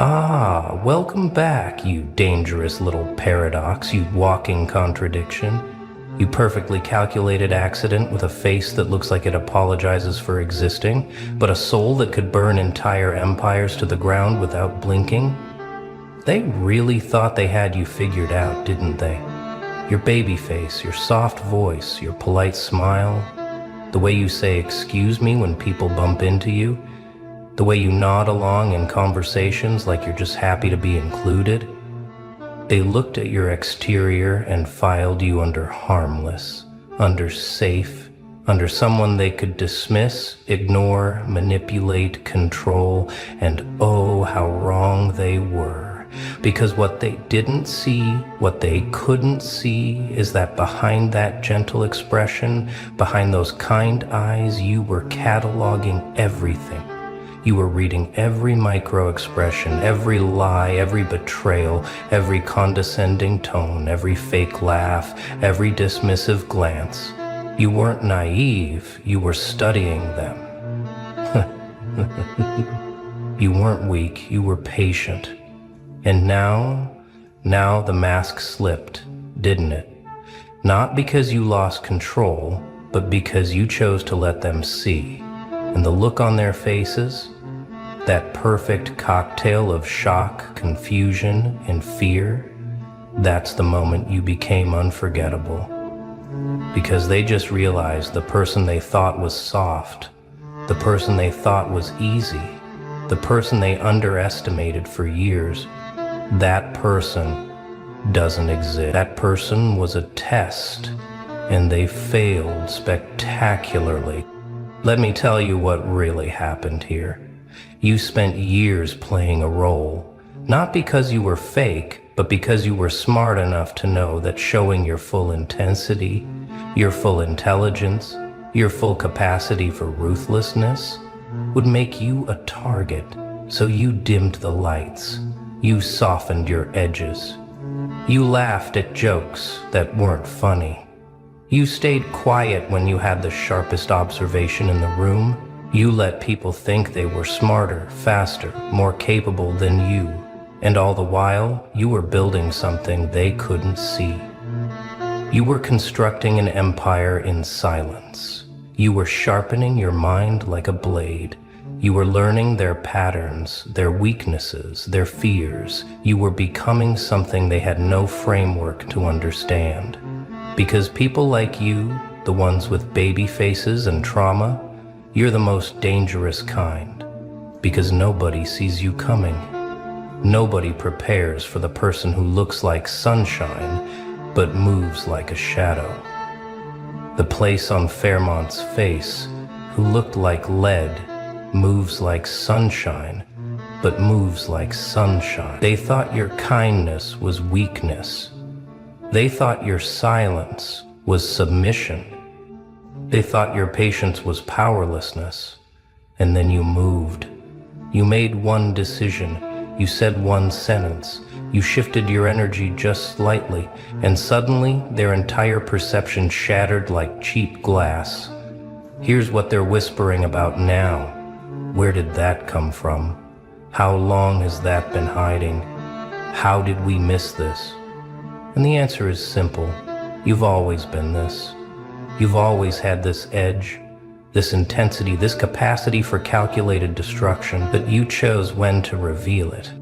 Ah, welcome back, you dangerous little paradox, you walking contradiction. You perfectly calculated accident with a face that looks like it apologizes for existing, but a soul that could burn entire empires to the ground without blinking. They really thought they had you figured out, didn't they? Your baby face, your soft voice, your polite smile, the way you say excuse me when people bump into you, the way you nod along in conversations like you're just happy to be included. They looked at your exterior and filed you under harmless, under safe, under someone they could dismiss, ignore, manipulate, control, and oh, how wrong they were. Because what they didn't see, what they couldn't see, is that behind that gentle expression, behind those kind eyes, you were cataloging everything. You were reading every micro-expression, every lie, every betrayal, every condescending tone, every fake laugh, every dismissive glance. You weren't naive, you were studying them. You weren't weak, you were patient. And now the mask slipped, didn't it? Not because you lost control, but because you chose to let them see. And the look on their faces, that perfect cocktail of shock, confusion, and fear, that's the moment you became unforgettable. Because they just realized the person they thought was soft, the person they thought was easy, the person they underestimated for years, that person doesn't exist. That person was a test, and they failed spectacularly. Let me tell you what really happened here. You spent years playing a role, not because you were fake, but because you were smart enough to know that showing your full intensity, your full intelligence, your full capacity for ruthlessness would make you a target. So you dimmed the lights. You softened your edges. You laughed at jokes that weren't funny. You stayed quiet when you had the sharpest observation in the room. You let people think they were smarter, faster, more capable than you. And all the while, you were building something they couldn't see. You were constructing an empire in silence. You were sharpening your mind like a blade. You were learning their patterns, their weaknesses, their fears. You were becoming something they had no framework to understand. Because people like you, the ones with baby faces and trauma, you're the most dangerous kind. Because nobody sees you coming. Nobody prepares for the person who looks like sunshine, but moves like a shadow. The place on Fairmont's face, who looked like lead, moves like sunshine, but moves like sunshine. They thought your kindness was weakness. They thought your silence was submission. They thought your patience was powerlessness. And then you moved. You made one decision. You said one sentence. You shifted your energy just slightly, and suddenly their entire perception shattered like cheap glass. Here's what they're whispering about now. Where did that come from? How long has that been hiding? How did we miss this? And the answer is simple. You've always been this. You've always had this edge, this intensity, this capacity for calculated destruction, but you chose when to reveal it.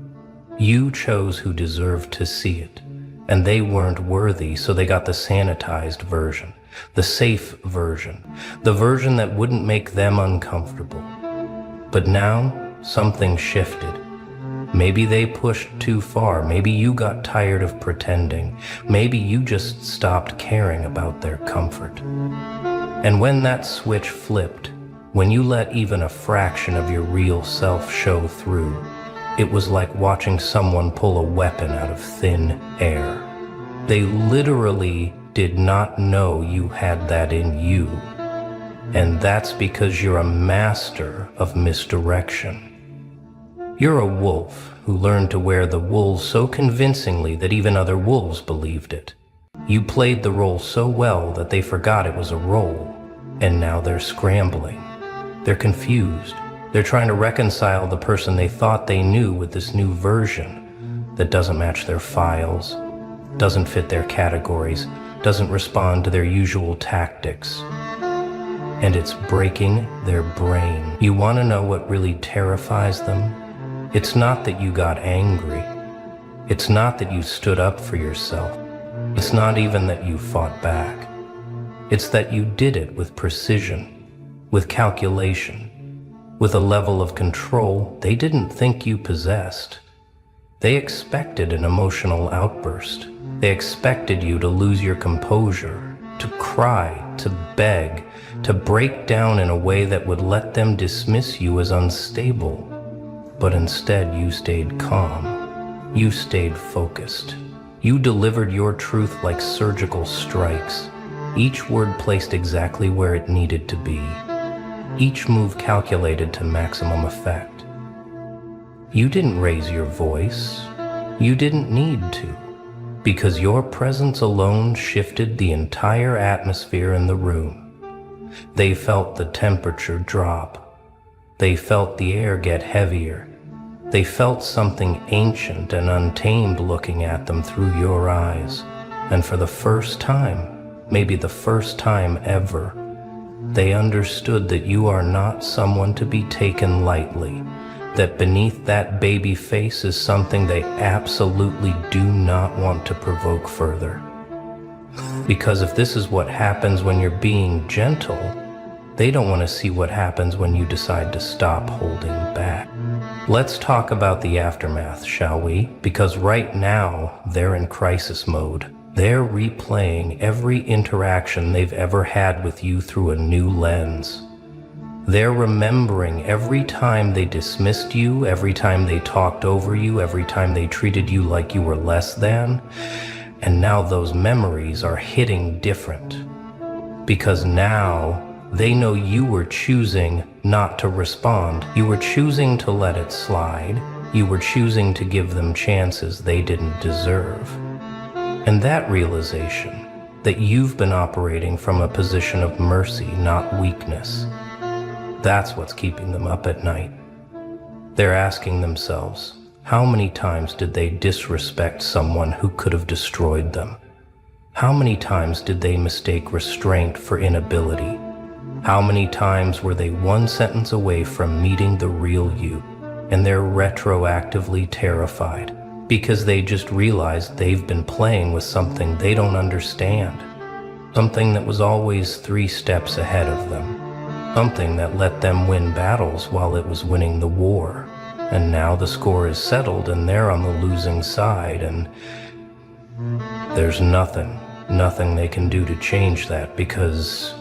You chose who deserved to see it, and they weren't worthy, so they got the sanitized version, the safe version, the version that wouldn't make them uncomfortable. But now, something shifted. Maybe they pushed too far. Maybe you got tired of pretending. Maybe you just stopped caring about their comfort. And when that switch flipped, when you let even a fraction of your real self show through, it was like watching someone pull a weapon out of thin air. They literally did not know you had that in you. And that's because you're a master of misdirection. You're a wolf who learned to wear the wool so convincingly that even other wolves believed it. You played the role so well that they forgot it was a role, and now they're scrambling. They're confused. They're trying to reconcile the person they thought they knew with this new version that doesn't match their files, doesn't fit their categories, doesn't respond to their usual tactics. And it's breaking their brain. You want to know what really terrifies them? It's not that you got angry. It's not that you stood up for yourself. It's not even that you fought back. It's that you did it with precision, with calculation, with a level of control they didn't think you possessed. They expected an emotional outburst. They expected you to lose your composure, to cry, to beg, to break down in a way that would let them dismiss you as unstable. But instead you stayed calm. You stayed focused. You delivered your truth like surgical strikes, each word placed exactly where it needed to be, each move calculated to maximum effect. You didn't raise your voice. You didn't need to, because your presence alone shifted the entire atmosphere in the room. They felt the temperature drop. They felt the air get heavier. They felt something ancient and untamed looking at them through your eyes. And for the first time, maybe the first time ever, they understood that you are not someone to be taken lightly, that beneath that baby face is something they absolutely do not want to provoke further. Because if this is what happens when you're being gentle, they don't want to see what happens when you decide to stop holding back. Let's talk about the aftermath, shall we? Because right now, they're in crisis mode. They're replaying every interaction they've ever had with you through a new lens. They're remembering every time they dismissed you, every time they talked over you, every time they treated you like you were less than. And now those memories are hitting different. Because now they know you were choosing not to respond. You were choosing to let it slide. You were choosing to give them chances they didn't deserve. And that realization, that you've been operating from a position of mercy, not weakness, that's what's keeping them up at night. They're asking themselves, how many times did they disrespect someone who could have destroyed them? How many times did they mistake restraint for inability? How many times were they one sentence away from meeting the real you, and they're retroactively terrified because they just realized they've been playing with something they don't understand, something that was always 3 steps ahead of them, something that let them win battles while it was winning the war. And now the score is settled and they're on the losing side, and there's nothing they can do to change that, because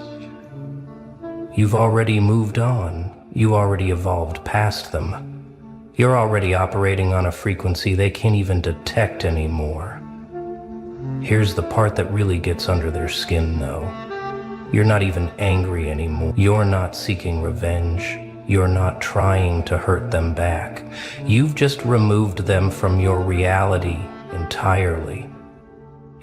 you've already moved on. You already evolved past them. You're already operating on a frequency they can't even detect anymore. Here's the part that really gets under their skin, though. You're not even angry anymore. You're not seeking revenge. You're not trying to hurt them back. You've just removed them from your reality entirely.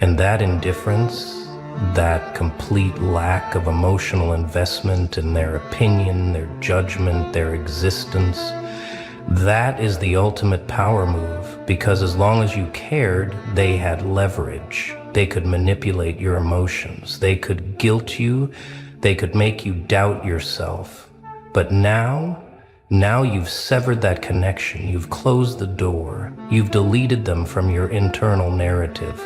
And that indifference, that complete lack of emotional investment in their opinion, their judgment, their existence, that is the ultimate power move, because as long as you cared, they had leverage. They could manipulate your emotions. They could guilt you. They could make you doubt yourself. But now you've severed that connection. You've closed the door. You've deleted them from your internal narrative.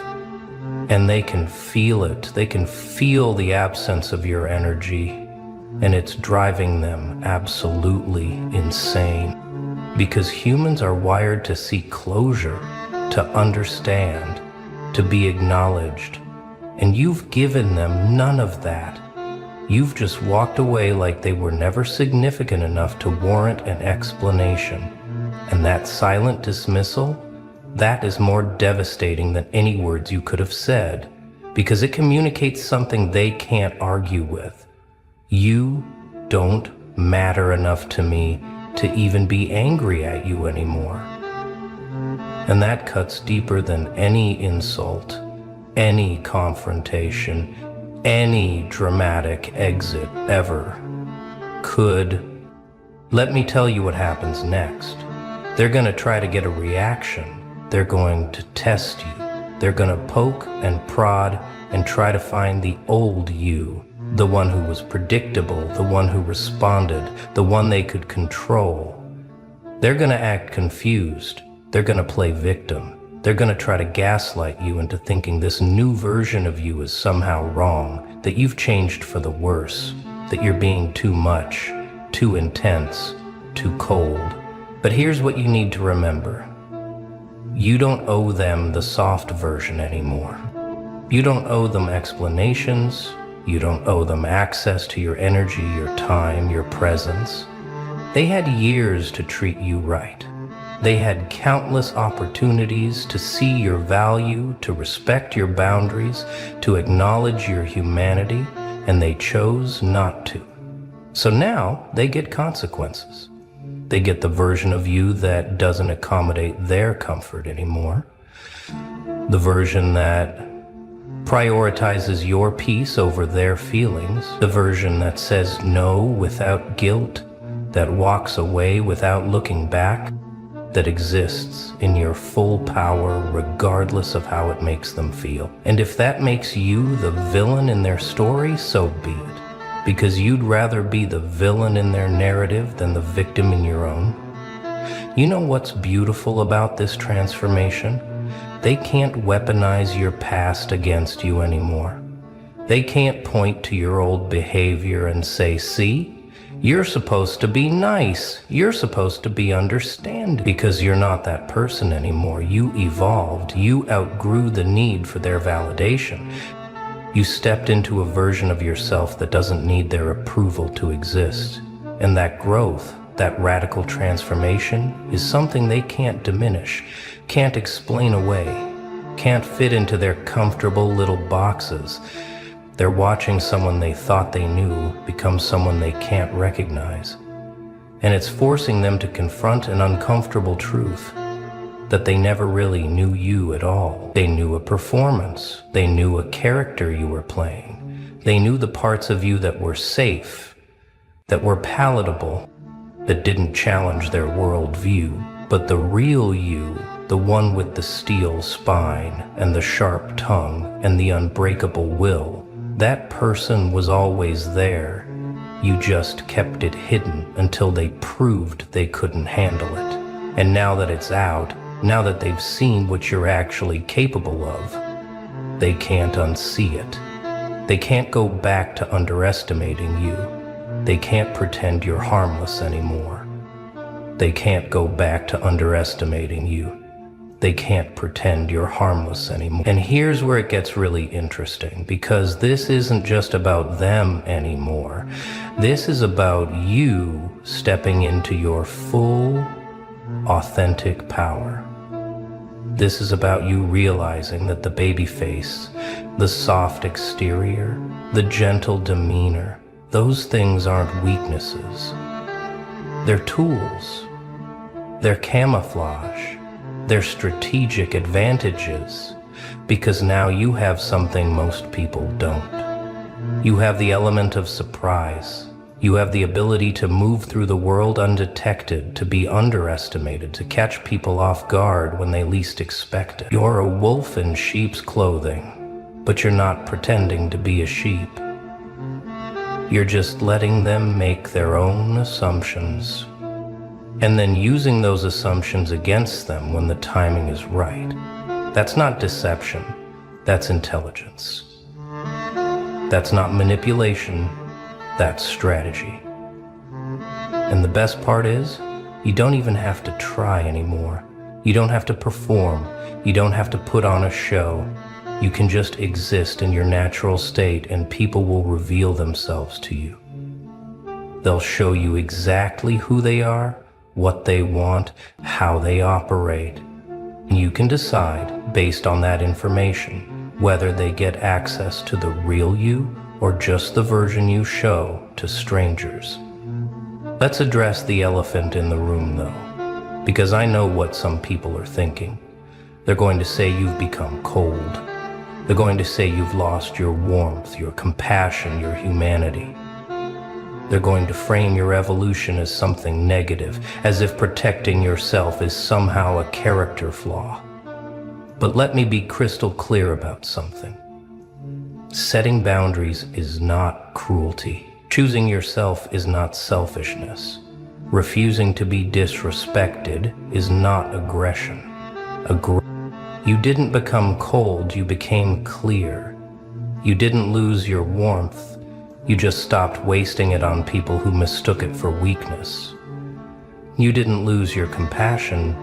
And they can feel it. They can feel the absence of your energy. And it's driving them absolutely insane. Because humans are wired to seek closure, to understand, to be acknowledged. And you've given them none of that. You've just walked away like they were never significant enough to warrant an explanation. And that silent dismissal, that is more devastating than any words you could have said, because it communicates something they can't argue with. You don't matter enough to me to even be angry at you anymore. And that cuts deeper than any insult, any confrontation, any dramatic exit ever could Let me tell you what happens next. They're going to try to get a reaction. They're going to test you. They're going to poke and prod and try to find the old you, the one who was predictable, the one who responded, the one they could control. They're going to act confused. They're going to play victim. They're going to try to gaslight you into thinking this new version of you is somehow wrong, that you've changed for the worse, that you're being too much, too intense, too cold. But here's what you need to remember. You don't owe them the soft version anymore. You don't owe them explanations. You don't owe them access to your energy, your time, your presence. They had years to treat you right. They had countless opportunities to see your value, to respect your boundaries, to acknowledge your humanity, and they chose not to. So now they get consequences. They get the version of you that doesn't accommodate their comfort anymore. The version that prioritizes your peace over their feelings. The version that says no without guilt, that walks away without looking back, that exists in your full power regardless of how it makes them feel. And if that makes you the villain in their story, so be it. Because you'd rather be the villain in their narrative than the victim in your own. You know what's beautiful about this transformation? They can't weaponize your past against you anymore. They can't point to your old behavior and say, see, you're supposed to be nice. You're supposed to be understanding. Because you're not that person anymore. You evolved. You outgrew the need for their validation. You stepped into a version of yourself that doesn't need their approval to exist. And that growth, that radical transformation, is something they can't diminish, can't explain away, can't fit into their comfortable little boxes. They're watching someone they thought they knew become someone they can't recognize. And it's forcing them to confront an uncomfortable truth, that they never really knew you at all. They knew a performance. They knew a character you were playing. They knew the parts of you that were safe, that were palatable, that didn't challenge their worldview. But the real you, the one with the steel spine and the sharp tongue and the unbreakable will, that person was always there. You just kept it hidden until they proved they couldn't handle it. And now that it's out, now that they've seen what you're actually capable of, they can't unsee it. They can't go back to underestimating you. They can't pretend you're harmless anymore. They can't go back to underestimating you. They can't pretend you're harmless anymore. And here's where it gets really interesting, because this isn't just about them anymore. This is about you stepping into your full, authentic power. This is about you realizing that the baby face, the soft exterior, the gentle demeanor, those things aren't weaknesses. They're tools. They're camouflage. They're strategic advantages, because now you have something most people don't. You have the element of surprise. You have the ability to move through the world undetected, to be underestimated, to catch people off guard when they least expect it. You're a wolf in sheep's clothing, but you're not pretending to be a sheep. You're just letting them make their own assumptions, and then using those assumptions against them when the timing is right. That's not deception. That's intelligence. That's not manipulation. That's strategy. And the best part is, you don't even have to try anymore. You don't have to perform. You don't have to put on a show. You can just exist in your natural state, and people will reveal themselves to you. They'll show you exactly who they are, what they want, how they operate. And you can decide, based on that information, whether they get access to the real you or just the version you show to strangers. Let's address the elephant in the room, though, because I know what some people are thinking. They're going to say you've become cold. They're going to say you've lost your warmth, your compassion, your humanity. They're going to frame your evolution as something negative, as if protecting yourself is somehow a character flaw. But let me be crystal clear about something. Setting boundaries is not cruelty. Choosing yourself is not selfishness. Refusing to be disrespected is not aggression. You didn't become cold, you became clear. You didn't lose your warmth, you just stopped wasting it on people who mistook it for weakness. You didn't lose your compassion,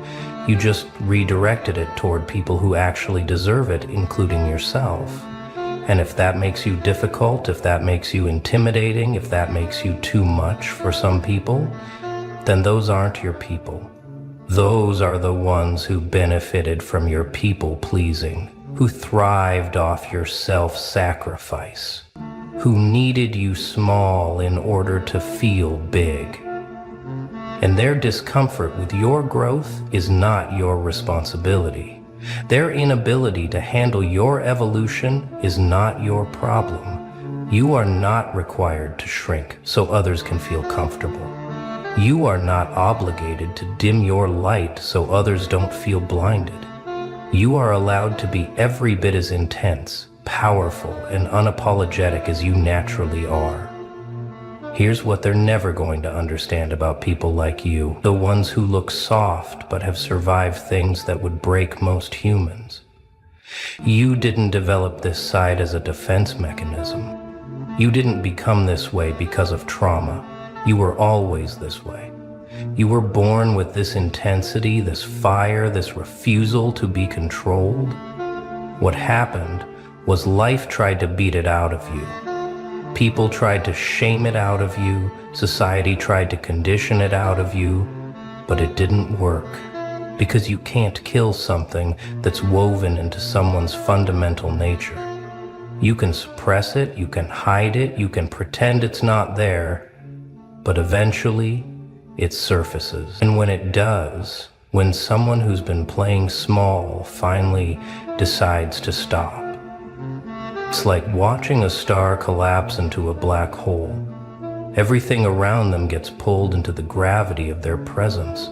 you just redirected it toward people who actually deserve it, including yourself. And if that makes you difficult, if that makes you intimidating, if that makes you too much for some people, then those aren't your people. Those are the ones who benefited from your people-pleasing, who thrived off your self-sacrifice, who needed you small in order to feel big. And their discomfort with your growth is not your responsibility. Their inability to handle your evolution is not your problem. You are not required to shrink so others can feel comfortable. You are not obligated to dim your light so others don't feel blinded. You are allowed to be every bit as intense, powerful, and unapologetic as you naturally are. Here's what they're never going to understand about people like you, the ones who look soft but have survived things that would break most humans. You didn't develop this side as a defense mechanism. You didn't become this way because of trauma. You were always this way. You were born with this intensity, this fire, this refusal to be controlled. What happened was life tried to beat it out of you. People tried to shame it out of you, society tried to condition it out of you, but it didn't work. Because you can't kill something that's woven into someone's fundamental nature. You can suppress it, you can hide it, you can pretend it's not there, but eventually it surfaces. And when it does, when someone who's been playing small finally decides to stop, it's like watching a star collapse into a black hole. Everything around them gets pulled into the gravity of their presence.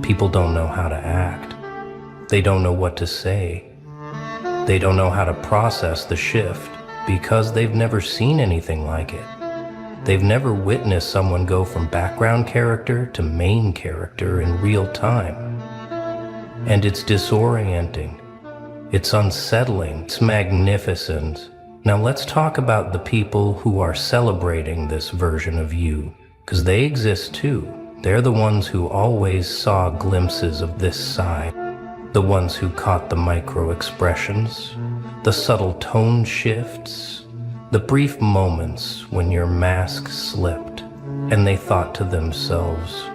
People don't know how to act. They don't know what to say. They don't know how to process the shift because they've never seen anything like it. They've never witnessed someone go from background character to main character in real time. And it's disorienting. It's unsettling. It's magnificent. Now let's talk about the people who are celebrating this version of you, because they exist too. They're the ones who always saw glimpses of this side, the ones who caught the micro expressions, the subtle tone shifts, the brief moments when your mask slipped and they thought to themselves,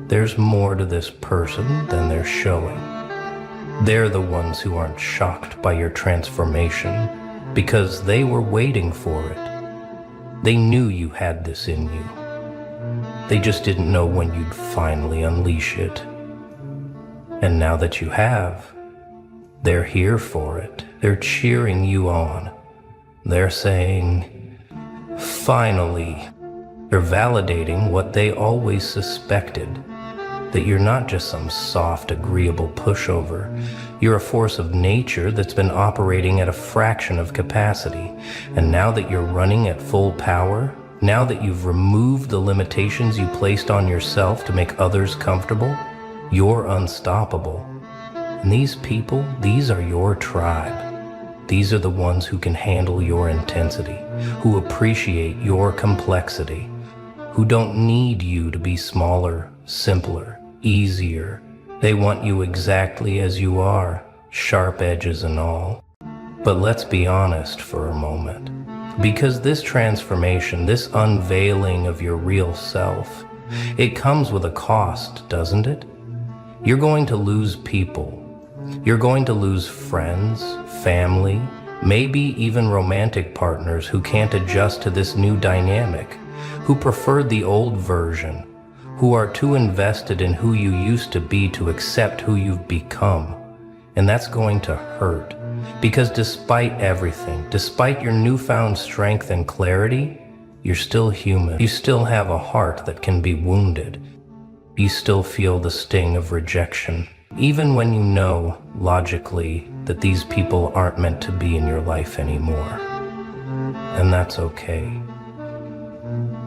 there's more to this person than they're showing. They're the ones who aren't shocked by your transformation because they were waiting for it. They knew you had this in you. They just didn't know when you'd finally unleash it. And now that you have, they're here for it. They're cheering you on. They're saying, finally. They're validating what they always suspected, that you're not just some soft, agreeable pushover. You're a force of nature that's been operating at a fraction of capacity. And now that you're running at full power, now that you've removed the limitations you placed on yourself to make others comfortable, you're unstoppable. And these people, these are your tribe. These are the ones who can handle your intensity, who appreciate your complexity, who don't need you to be smaller, simpler, easier. They want you exactly as you are, sharp edges and all. But let's be honest for a moment. Because this transformation, this unveiling of your real self, it comes with a cost, doesn't it? You're going to lose people. You're going to lose friends, family, maybe even romantic partners who can't adjust to this new dynamic, who preferred the old version, who are too invested in who you used to be to accept who you've become. And that's going to hurt. Because despite everything, despite your newfound strength and clarity, You're still human. You still have a heart that can be wounded. You still feel the sting of rejection, even when you know, logically, that these people aren't meant to be in your life anymore. And that's okay.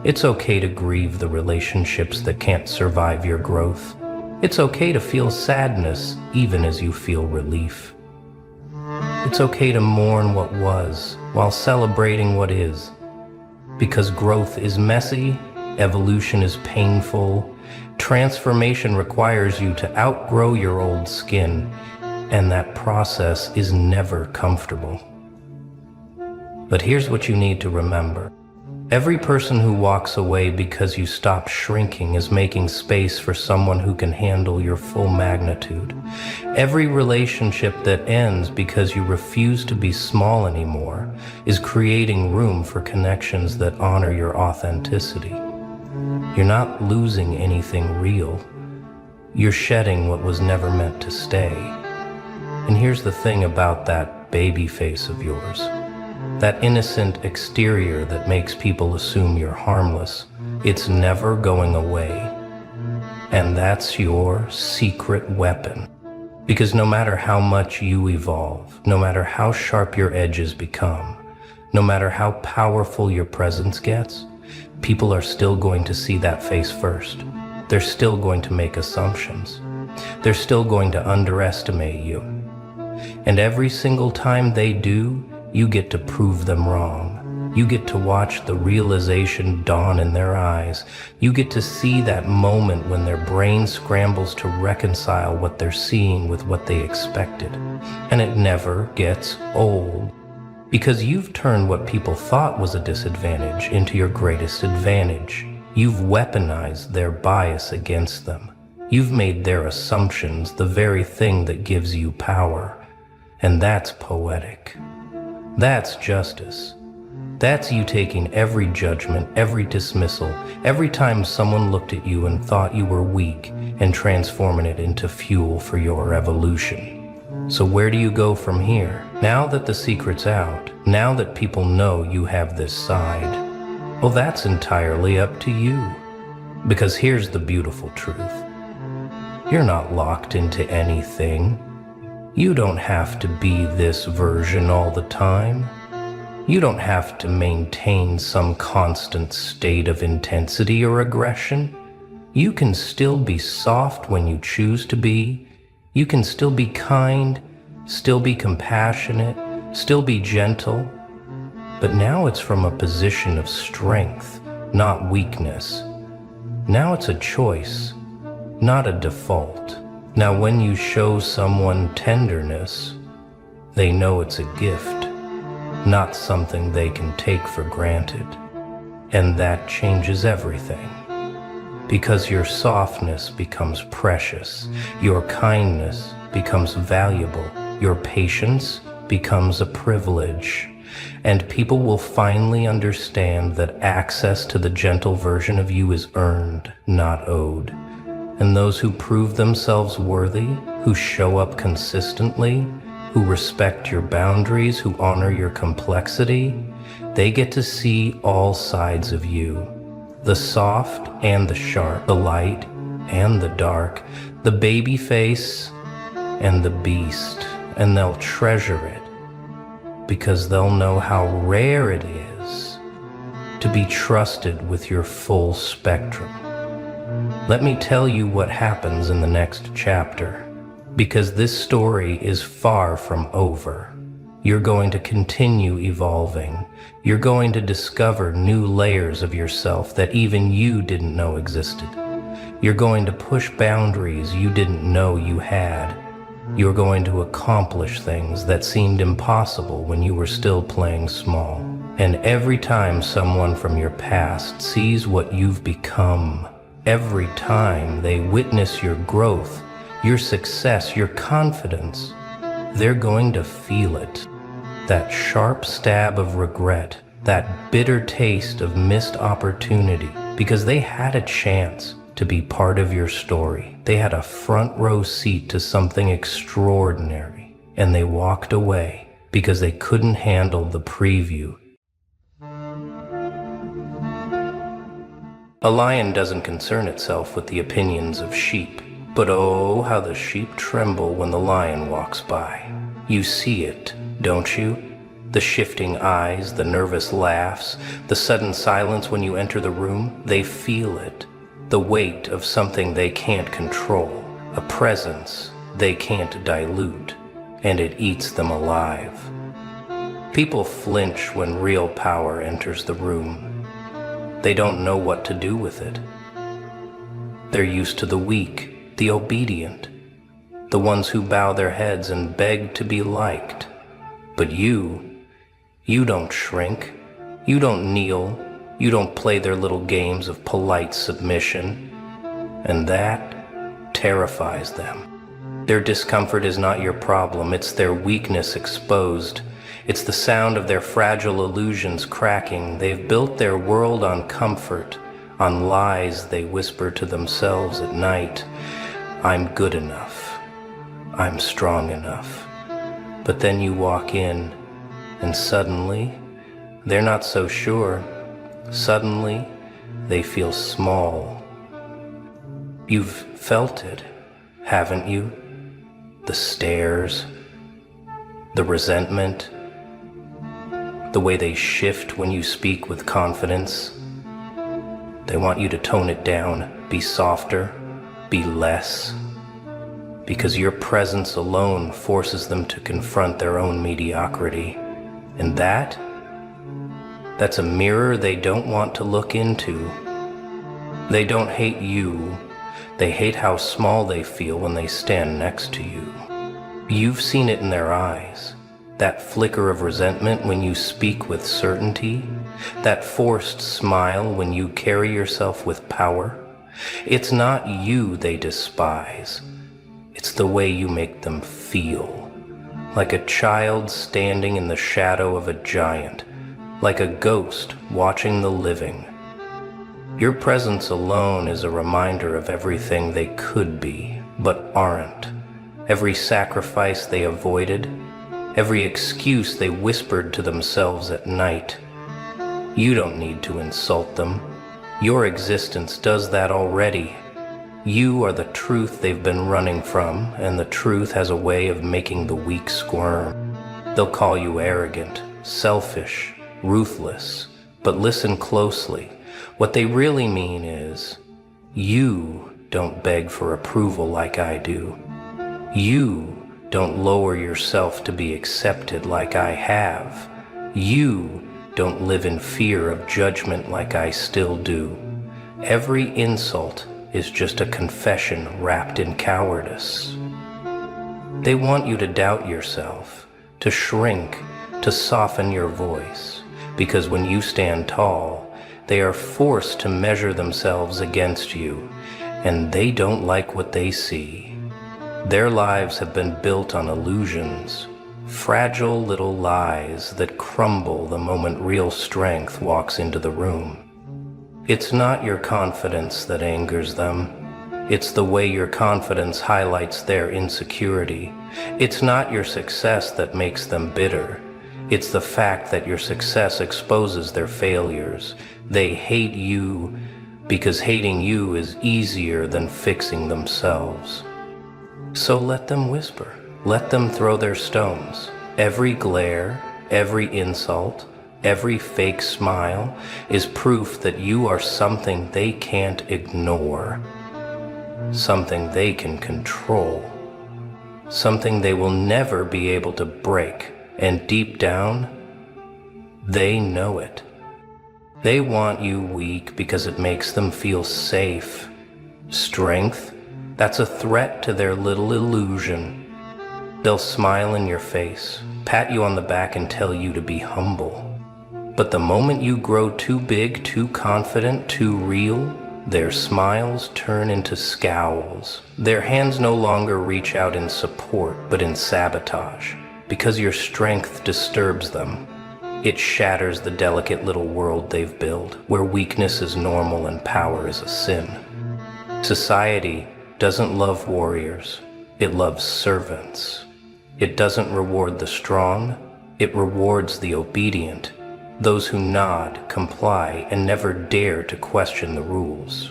It's okay to grieve the relationships that can't survive your growth. It's okay to feel sadness even as you feel relief. It's okay to mourn what was while celebrating what is. Because growth is messy, evolution is painful, transformation requires you to outgrow your old skin, and that process is never comfortable. But here's what you need to remember. Every person who walks away because you stop shrinking is making space for someone who can handle your full magnitude. Every relationship that ends because you refuse to be small anymore is creating room for connections that honor your authenticity. You're not losing anything real. You're shedding what was never meant to stay. And here's the thing about that baby face of yours. That innocent exterior that makes people assume you're harmless, it's never going away. And that's your secret weapon. Because no matter how much you evolve, no matter how sharp your edges become, no matter how powerful your presence gets, people are still going to see that face first. They're still going to make assumptions. They're still going to underestimate you. And every single time they do, you get to prove them wrong. You get to watch the realization dawn in their eyes. You get to see that moment when their brain scrambles to reconcile what they're seeing with what they expected. And it never gets old. Because you've turned what people thought was a disadvantage into your greatest advantage. You've weaponized their bias against them. You've made their assumptions the very thing that gives you power. And that's poetic. That's justice. That's you taking every judgment, every dismissal, every time someone looked at you and thought you were weak, and transforming it into fuel for your evolution. So where do you go from here? Now that the secret's out, now that people know you have this side, well, that's entirely up to you. Because here's the beautiful truth. You're not locked into anything. You don't have to be this version all the time. You don't have to maintain some constant state of intensity or aggression. You can still be soft when you choose to be. You can still be kind, still be compassionate, still be gentle. But now it's from a position of strength, not weakness. Now it's a choice, not a default. Now, when you show someone tenderness, they know it's a gift, not something they can take for granted. And that changes everything. Because your softness becomes precious, your kindness becomes valuable, your patience becomes a privilege. And people will finally understand that access to the gentle version of you is earned, not owed. And those who prove themselves worthy, who show up consistently, who respect your boundaries, who honor your complexity, they get to see all sides of you. The soft and the sharp, the light and the dark, the baby face and the beast, and they'll treasure it because they'll know how rare it is to be trusted with your full spectrum. Let me tell you what happens in the next chapter, because this story is far from over. You're going to continue evolving. You're going to discover new layers of yourself that even you didn't know existed. You're going to push boundaries you didn't know you had. You're going to accomplish things that seemed impossible when you were still playing small. And every time someone from your past sees what you've become, every time they witness your growth, your success, your confidence, they're going to feel it. That sharp stab of regret, that bitter taste of missed opportunity, because they had a chance to be part of your story. They had a front row seat to something extraordinary, and they walked away because they couldn't handle the preview. A lion doesn't concern itself with the opinions of sheep, but oh, how the sheep tremble when the lion walks by. You see it, don't you? The shifting eyes, the nervous laughs, the sudden silence when you enter the room, they feel it. The weight of something they can't control, a presence they can't dilute, and it eats them alive. People flinch when real power enters the room. They don't know what to do with it. They're used to the weak, the obedient, the ones who bow their heads and beg to be liked. But you don't shrink, you don't kneel, you don't play their little games of polite submission, and that terrifies them. Their discomfort is not your problem, it's their weakness exposed. It's the sound of their fragile illusions cracking. They've built their world on comfort, on lies they whisper to themselves at night. I'm good enough. I'm strong enough. But then you walk in, and suddenly, they're not so sure. Suddenly, they feel small. You've felt it, haven't you? The stares, the resentment, the way they shift when you speak with confidence. They want you to tone it down, be softer, be less, because your presence alone forces them to confront their own mediocrity. And that's a mirror they don't want to look into. They don't hate you, they hate how small they feel when they stand next to you. You've seen it in their eyes. That flicker of resentment when you speak with certainty, that forced smile when you carry yourself with power. It's not you they despise, it's the way you make them feel. Like a child standing in the shadow of a giant, like a ghost watching the living. Your presence alone is a reminder of everything they could be, but aren't. Every sacrifice they avoided, every excuse they whispered to themselves at night. You don't need to insult them. Your existence does that already. You are the truth they've been running from, and the truth has a way of making the weak squirm. They'll call you arrogant, selfish, ruthless, but listen closely. What they really mean is, you don't beg for approval like I do. You don't lower yourself to be accepted like I have. You don't live in fear of judgment like I still do. Every insult is just a confession wrapped in cowardice. They want you to doubt yourself, to shrink, to soften your voice, because when you stand tall, they are forced to measure themselves against you, and they don't like what they see. Their lives have been built on illusions, fragile little lies that crumble the moment real strength walks into the room. It's not your confidence that angers them. It's the way your confidence highlights their insecurity. It's not your success that makes them bitter. It's the fact that your success exposes their failures. They hate you because hating you is easier than fixing themselves. So let them whisper. Let them throw their stones. Every glare, every insult, every fake smile is proof that you are something they can't ignore, something they can control, something they will never be able to break, and deep down, they know it. They want you weak because it makes them feel safe. Strength, that's a threat to their little illusion. They'll smile in your face, pat you on the back and tell you to be humble. But the moment you grow too big, too confident, too real, their smiles turn into scowls. Their hands no longer reach out in support, but in sabotage, because your strength disturbs them. It shatters the delicate little world they've built, where weakness is normal and power is a sin. Society doesn't love warriors, it loves servants. It doesn't reward the strong, it rewards the obedient. those who nod, comply, and never dare to question the rules.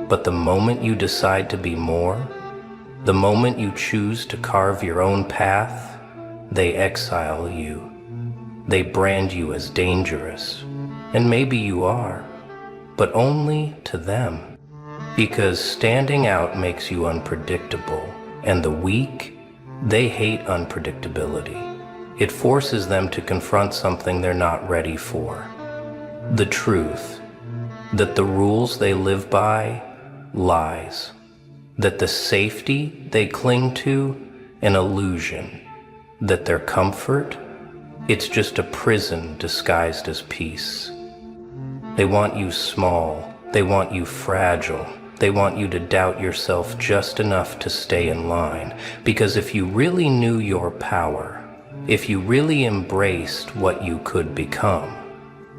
But the moment you decide to be more, the moment you choose to carve your own path, they exile you. They brand you as dangerous. And maybe you are, but only to them. Because standing out makes you unpredictable, and the weak, they hate unpredictability. It forces them to confront something they're not ready for. The truth, that the rules they live by, lies. That the safety they cling to, an illusion. That their comfort, it's just a prison disguised as peace. They want you small, they want you fragile, they want you to doubt yourself just enough to stay in line. Because if you really knew your power, if you really embraced what you could become,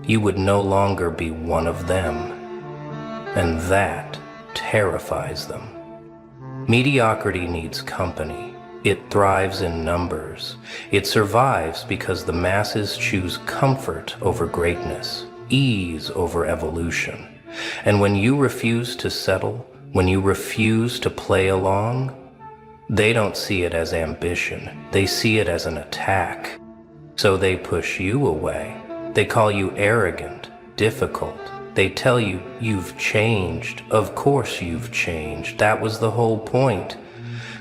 you would no longer be one of them. And that terrifies them. Mediocrity needs company. It thrives in numbers. It survives because the masses choose comfort over greatness, ease over evolution. And when you refuse to settle, when you refuse to play along, they don't see it as ambition. They see it as an attack. So they push you away. They call you arrogant, difficult. They tell you, you've changed. Of course you've changed. That was the whole point.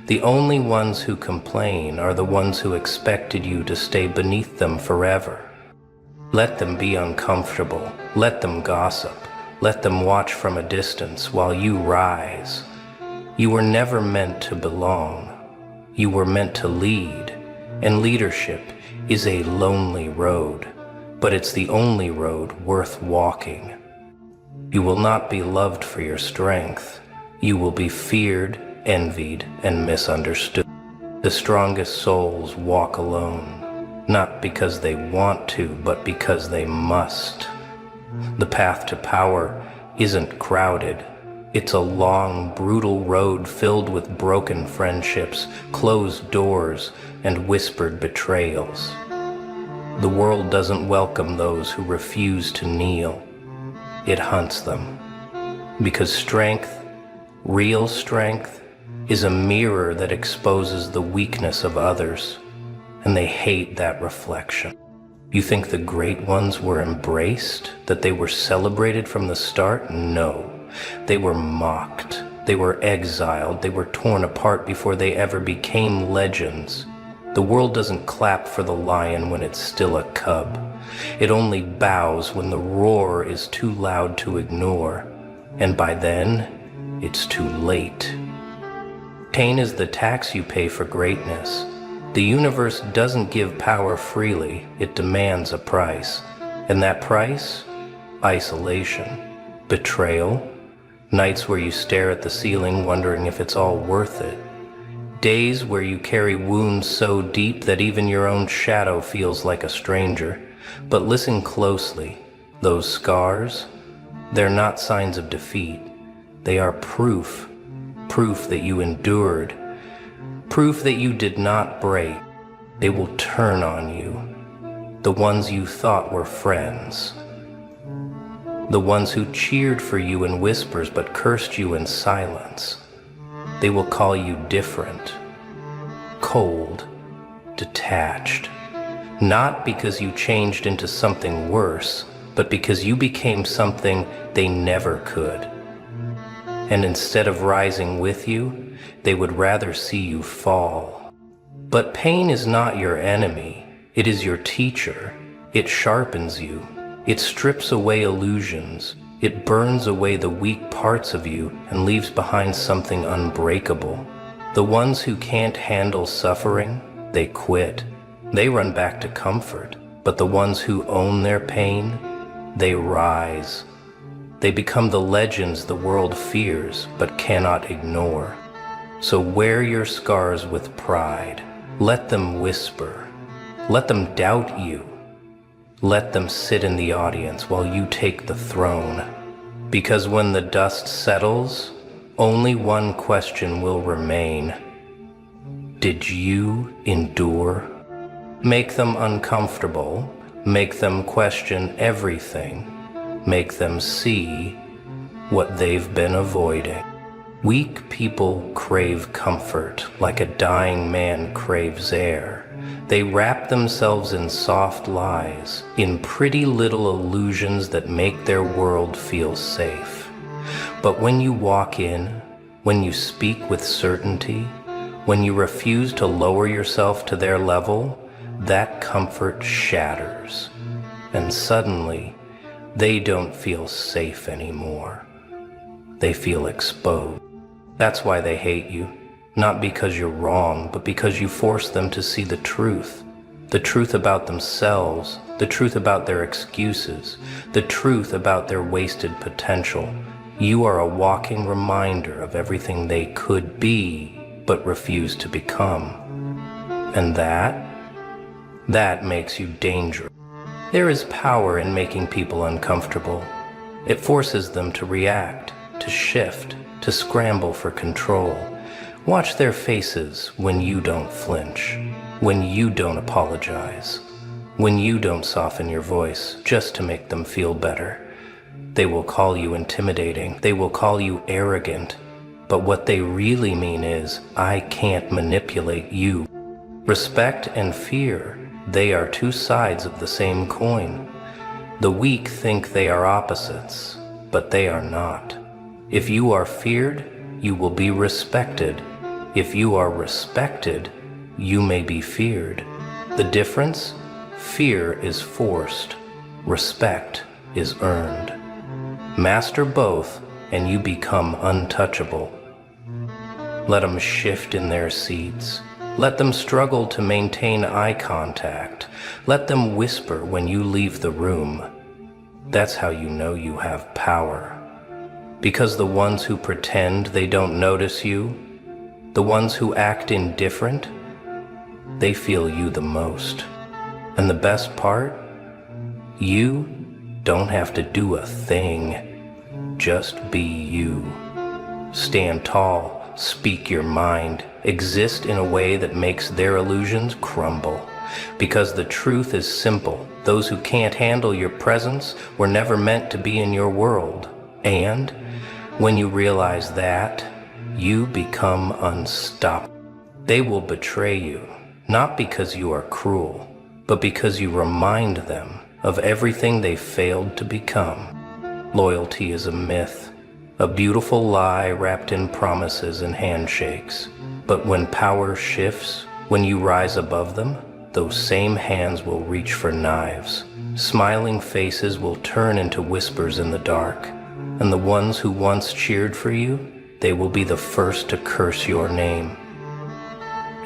The only ones who complain are the ones who expected you to stay beneath them forever. Let them be uncomfortable. Let them gossip. Let them watch from a distance while you rise. You were never meant to belong. You were meant to lead. And leadership is a lonely road, but it's the only road worth walking. You will not be loved for your strength. You will be feared, envied, and misunderstood. The strongest souls walk alone, not because they want to, but because they must. The path to power isn't crowded. It's a long, brutal road filled with broken friendships, closed doors, and whispered betrayals. The world doesn't welcome those who refuse to kneel. It hunts them. Because strength, real strength, is a mirror that exposes the weakness of others, and they hate that reflection. You think the great ones were embraced, that they were celebrated from the start? No. They were mocked, they were exiled, they were torn apart before they ever became legends. The world doesn't clap for the lion when it's still a cub. It only bows when the roar is too loud to ignore, and by then, it's too late. Pain is the tax you pay for greatness. The universe doesn't give power freely, it demands a price. And that price? Isolation, betrayal, nights where you stare at the ceiling wondering if it's all worth it. Days where you carry wounds so deep that even your own shadow feels like a stranger. But listen closely. Those scars, they're not signs of defeat. They are proof. Proof that you endured. Proof that you did not break. They will turn on you. The ones you thought were friends. The ones who cheered for you in whispers but cursed you in silence. They will call you different, cold, detached. Not because you changed into something worse, but because you became something they never could. And instead of rising with you, they would rather see you fall. But pain is not your enemy. It is your teacher. It sharpens you. It strips away illusions. It burns away the weak parts of you and leaves behind something unbreakable. The ones who can't handle suffering, they quit. They run back to comfort. But the ones who own their pain, they rise. They become the legends the world fears but cannot ignore. So wear your scars with pride. Let them whisper. Let them doubt you. Let them sit in the audience while you take the throne. Because when the dust settles, only one question will remain. Did you endure? Make them uncomfortable, Make them question everything. Make them see what they've been avoiding. Weak people crave comfort like a dying man craves air. They wrap themselves in soft lies, in pretty little illusions that make their world feel safe. But when you walk in, when you speak with certainty, when you refuse to lower yourself to their level, that comfort shatters. And suddenly, they don't feel safe anymore. They feel exposed. That's why they hate you. Not because you're wrong, but because you force them to see the truth about themselves, the truth about their excuses, the truth about their wasted potential. You are a walking reminder of everything they could be, but refuse to become. And that makes you dangerous. There is power in making people uncomfortable. It forces them to react, to shift, to scramble for control. Watch their faces when you don't flinch, when you don't apologize, when you don't soften your voice just to make them feel better. They will call you intimidating, they will call you arrogant, but what they really mean is, I can't manipulate you. Respect and fear, they are two sides of the same coin. The weak think they are opposites, but they are not. If you are feared, you will be respected. If you are respected, you may be feared. The difference? Fear is forced. Respect is earned. Master both, and you become untouchable. Let them shift in their seats. Let them struggle to maintain eye contact. Let them whisper when you leave the room. That's how you know you have power. Because the ones who pretend they don't notice you, the ones who act indifferent, they feel you the most. And the best part? You don't have to do a thing. Just be you. Stand tall, speak your mind, exist in a way that makes their illusions crumble. Because the truth is simple. Those who can't handle your presence were never meant to be in your world. And when you realize that, you become unstoppable. They will betray you, not because you are cruel, but because you remind them of everything they failed to become. Loyalty is a myth, a beautiful lie wrapped in promises and handshakes. But when power shifts, when you rise above them, those same hands will reach for knives. Smiling faces will turn into whispers in the dark. And the ones who once cheered for you, they will be the first to curse your name.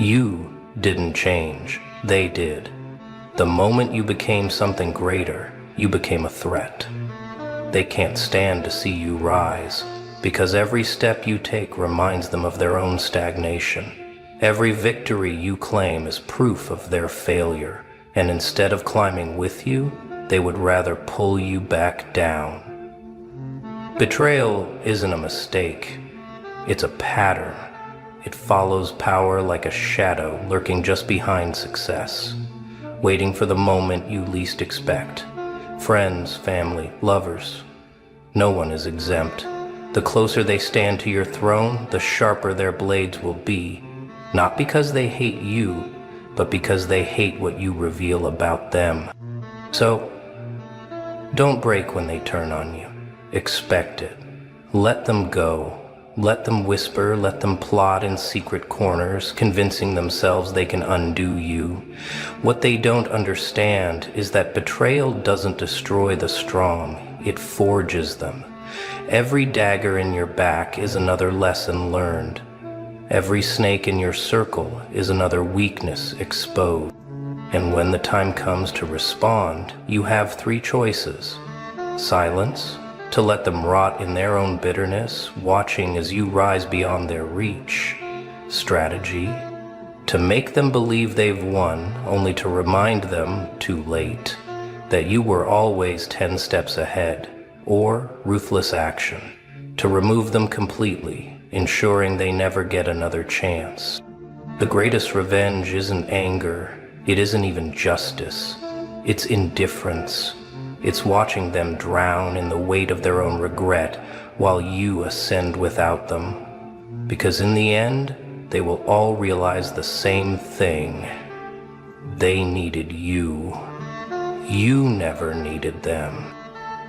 You didn't change, they did. The moment you became something greater, you became a threat. They can't stand to see you rise, because every step you take reminds them of their own stagnation. Every victory you claim is proof of their failure, and instead of climbing with you, they would rather pull you back down. Betrayal isn't a mistake, it's a pattern. It follows power like a shadow lurking just behind success, waiting for the moment you least expect. Friends, family, lovers, no one is exempt. The closer they stand to your throne, the sharper their blades will be, not because they hate you, but because they hate what you reveal about them. So, don't break when they turn on you. Expect it. Let them go. Let them whisper, let them plot in secret corners, convincing themselves they can undo you. What they don't understand is that betrayal doesn't destroy the strong, it forges them. Every dagger in your back is another lesson learned. Every snake in your circle is another weakness exposed. And when the time comes to respond, you have three choices. Silence, to let them rot in their own bitterness, watching as you rise beyond their reach. Strategy, to make them believe they've won, only to remind them, too late, that you were always 10 steps ahead. Or ruthless action, to remove them completely, ensuring they never get another chance. The greatest revenge isn't anger, it isn't even justice. It's indifference. It's watching them drown in the weight of their own regret while you ascend without them. Because in the end, they will all realize the same thing. They needed you. You never needed them.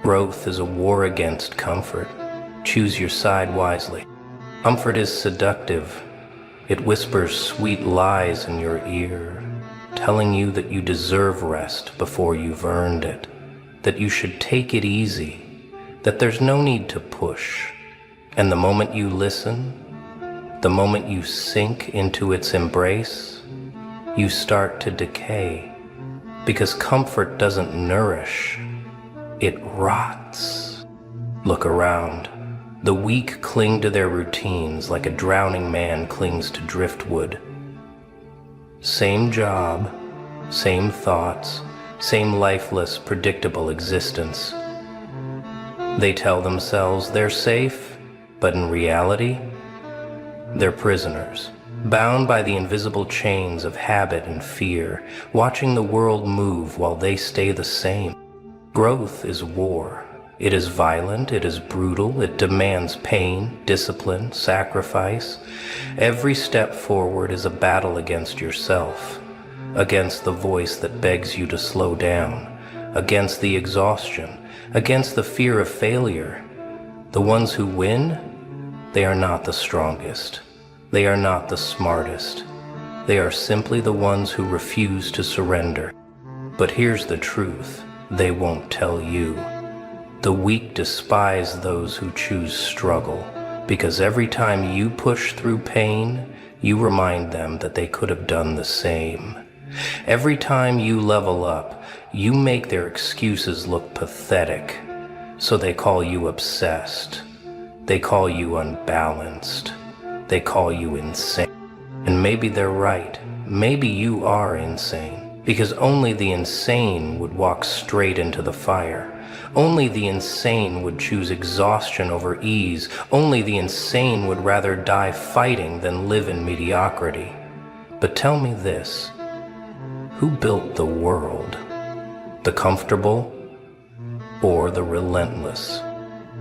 Growth is a war against comfort. Choose your side wisely. Comfort is seductive. It whispers sweet lies in your ear, telling you that you deserve rest before you've earned it, that you should take it easy, that there's no need to push. And the moment you listen, the moment you sink into its embrace, you start to decay. Because comfort doesn't nourish, it rots. Look around. The weak cling to their routines like a drowning man clings to driftwood. Same job, same thoughts, same lifeless, predictable existence. They tell themselves they're safe, but in reality, they're prisoners, bound by the invisible chains of habit and fear, watching the world move while they stay the same. Growth is war. It is violent, it is brutal, it demands pain, discipline, sacrifice. Every step forward is a battle against yourself, against the voice that begs you to slow down, against the exhaustion, against the fear of failure. The ones who win, they are not the strongest. They are not the smartest. They are simply the ones who refuse to surrender. But here's the truth, they won't tell you. The weak despise those who choose struggle, because every time you push through pain, you remind them that they could have done the same. Every time you level up, you make their excuses look pathetic, so they call you obsessed. They call you unbalanced. They call you insane. And maybe they're right. Maybe you are insane, because only the insane would walk straight into the fire. Only the insane would choose exhaustion over ease. Only the insane would rather die fighting than live in mediocrity. But tell me this, who built the world? The comfortable or the relentless?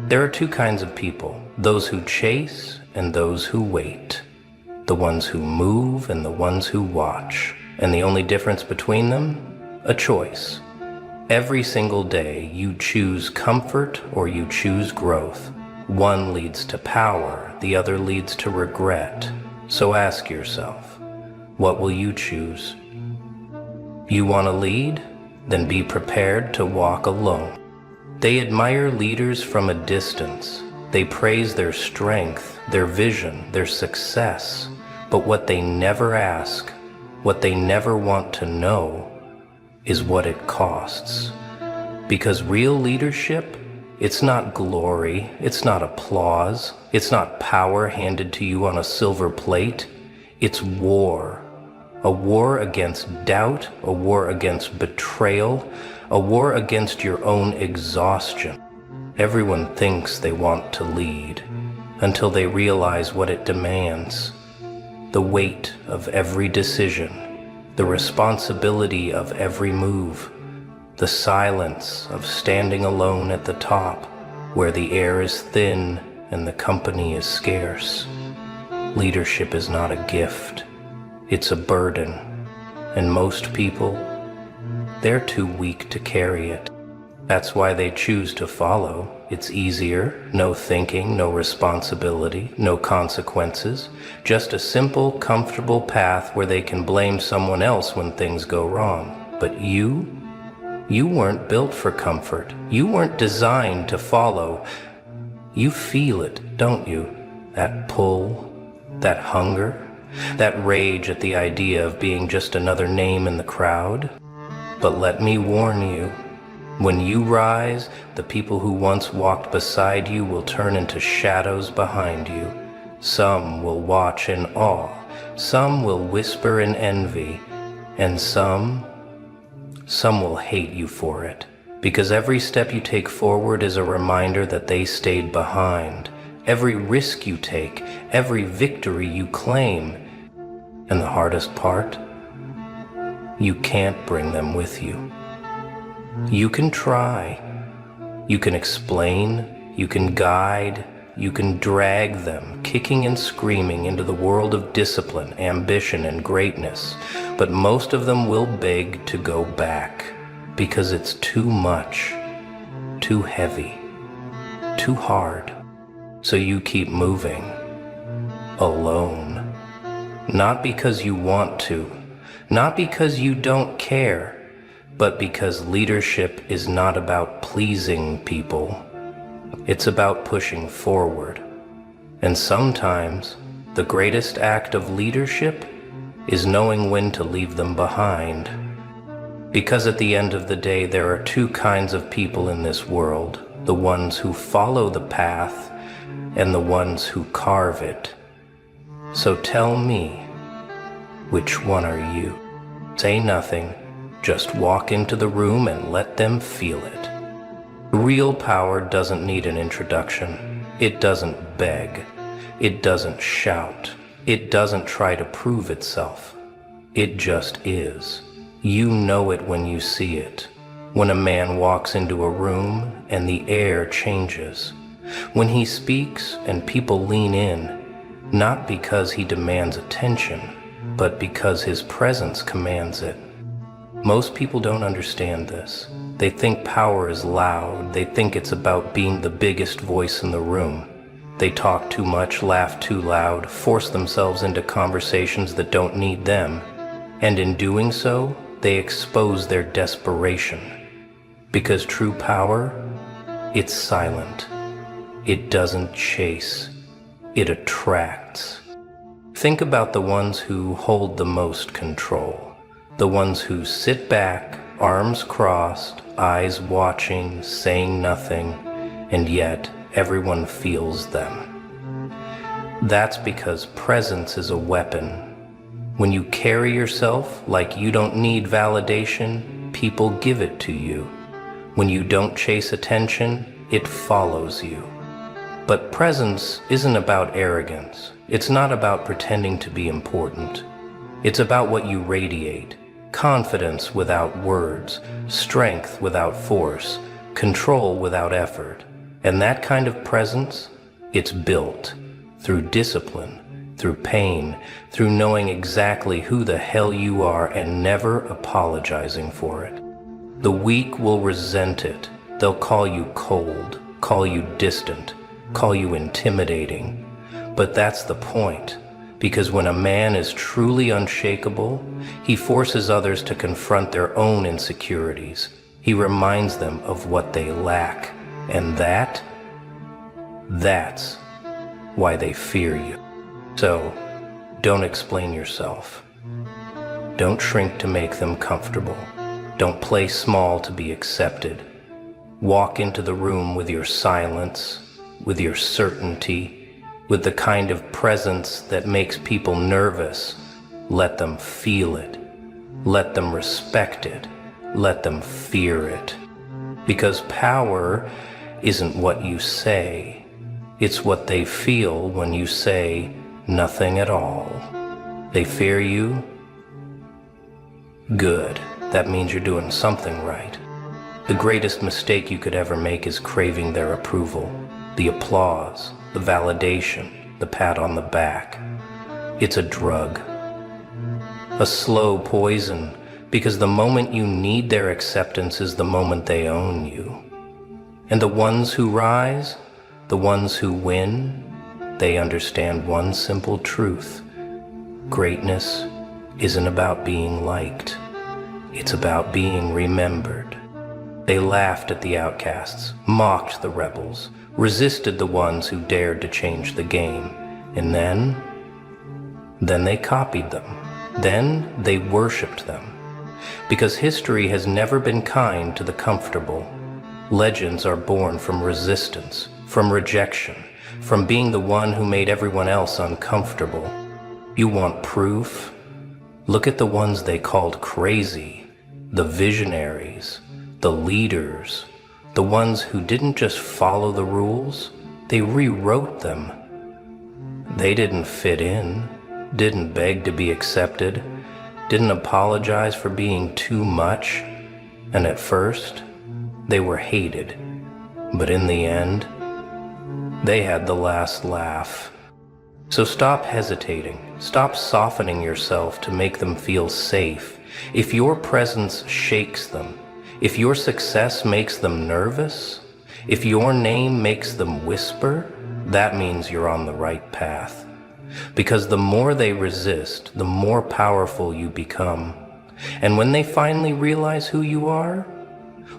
There are two kinds of people, those who chase and those who wait. The ones who move and the ones who watch. And the only difference between them? A choice. Every single day, you choose comfort or you choose growth. One leads to power, the other leads to regret. So ask yourself, what will you choose? You want to lead? Then be prepared to walk alone. They admire leaders from a distance. They praise their strength, their vision, their success. But what they never ask, what they never want to know, is what it costs. Because real leadership, it's not glory, it's not applause, it's not power handed to you on a silver plate. It's war. A war against doubt, a war against betrayal, a war against your own exhaustion. Everyone thinks they want to lead until they realize what it demands. The weight of every decision, the responsibility of every move, the silence of standing alone at the top, where the air is thin and the company is scarce. Leadership is not a gift, it's a burden, and most people, they're too weak to carry it. That's why they choose to follow. It's easier, no thinking, no responsibility, no consequences, just a simple, comfortable path where they can blame someone else when things go wrong. But you weren't built for comfort. You weren't designed to follow. You feel it, don't you? That pull, that hunger, that rage at the idea of being just another name in the crowd. But let me warn you, when you rise, the people who once walked beside you will turn into shadows behind you. Some will watch in awe, some will whisper in envy, and some will hate you for it. Because every step you take forward is a reminder that they stayed behind. Every risk you take, every victory you claim. And the hardest part? You can't bring them with you. You can try, you can explain, you can guide, you can drag them, kicking and screaming, into the world of discipline, ambition, and greatness, but most of them will beg to go back because it's too much, too heavy, too hard. So you keep moving, alone. Not because you want to, not because you don't care, but because leadership is not about pleasing people. It's about pushing forward. And sometimes the greatest act of leadership is knowing when to leave them behind. Because at the end of the day, there are two kinds of people in this world: the ones who follow the path and the ones who carve it. So tell me, which one are you? Say nothing, just walk into the room and let them feel it. Real power doesn't need an introduction. It doesn't beg. It doesn't shout. It doesn't try to prove itself. It just is. You know it when you see it. When a man walks into a room and the air changes. When he speaks and people lean in, not because he demands attention, but because his presence commands it. Most people don't understand this. They think power is loud. They think it's about being the biggest voice in the room. They talk too much, laugh too loud, force themselves into conversations that don't need them. And in doing so, they expose their desperation. Because true power, it's silent. It doesn't chase. It attracts. Think about the ones who hold the most control. The ones who sit back, arms crossed, eyes watching, saying nothing, and yet everyone feels them. That's because presence is a weapon. When you carry yourself like you don't need validation, people give it to you. When you don't chase attention, it follows you. But presence isn't about arrogance. It's not about pretending to be important. It's about what you radiate. Confidence without words, strength without force, control without effort. And that kind of presence, it's built through discipline, through pain, through knowing exactly who the hell you are and never apologizing for it. The weak will resent it. They'll call you cold, call you distant, call you intimidating. But that's the point. Because when a man is truly unshakable, he forces others to confront their own insecurities. He reminds them of what they lack. And that's why they fear you. So, don't explain yourself. Don't shrink to make them comfortable. Don't play small to be accepted. Walk into the room with your silence, with your certainty, with the kind of presence that makes people nervous. Let them feel it. Let them respect it. Let them fear it. Because power isn't what you say. It's what they feel when you say nothing at all. They fear you? Good. That means you're doing something right. The greatest mistake you could ever make is craving their approval, the applause, the validation, the pat on the back. It's a drug. A slow poison, because the moment you need their acceptance is the moment they own you. And the ones who rise, the ones who win, they understand one simple truth. Greatness isn't about being liked. It's about being remembered. They laughed at the outcasts, mocked the rebels, resisted the ones who dared to change the game. And then they copied them. Then they worshipped them. Because history has never been kind to the comfortable. Legends are born from resistance, from rejection, from being the one who made everyone else uncomfortable. You want proof? Look at the ones they called crazy, the visionaries, the leaders, the ones who didn't just follow the rules, they rewrote them. They didn't fit in, didn't beg to be accepted, didn't apologize for being too much. And at first, they were hated, but in the end, they had the last laugh. So stop hesitating. Stop softening yourself to make them feel safe. If your presence shakes them, if your success makes them nervous, if your name makes them whisper, that means you're on the right path. Because the more they resist, the more powerful you become. And when they finally realize who you are,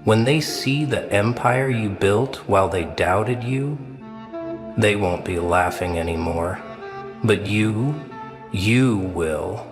when they see the empire you built while they doubted you, they won't be laughing anymore. But you will.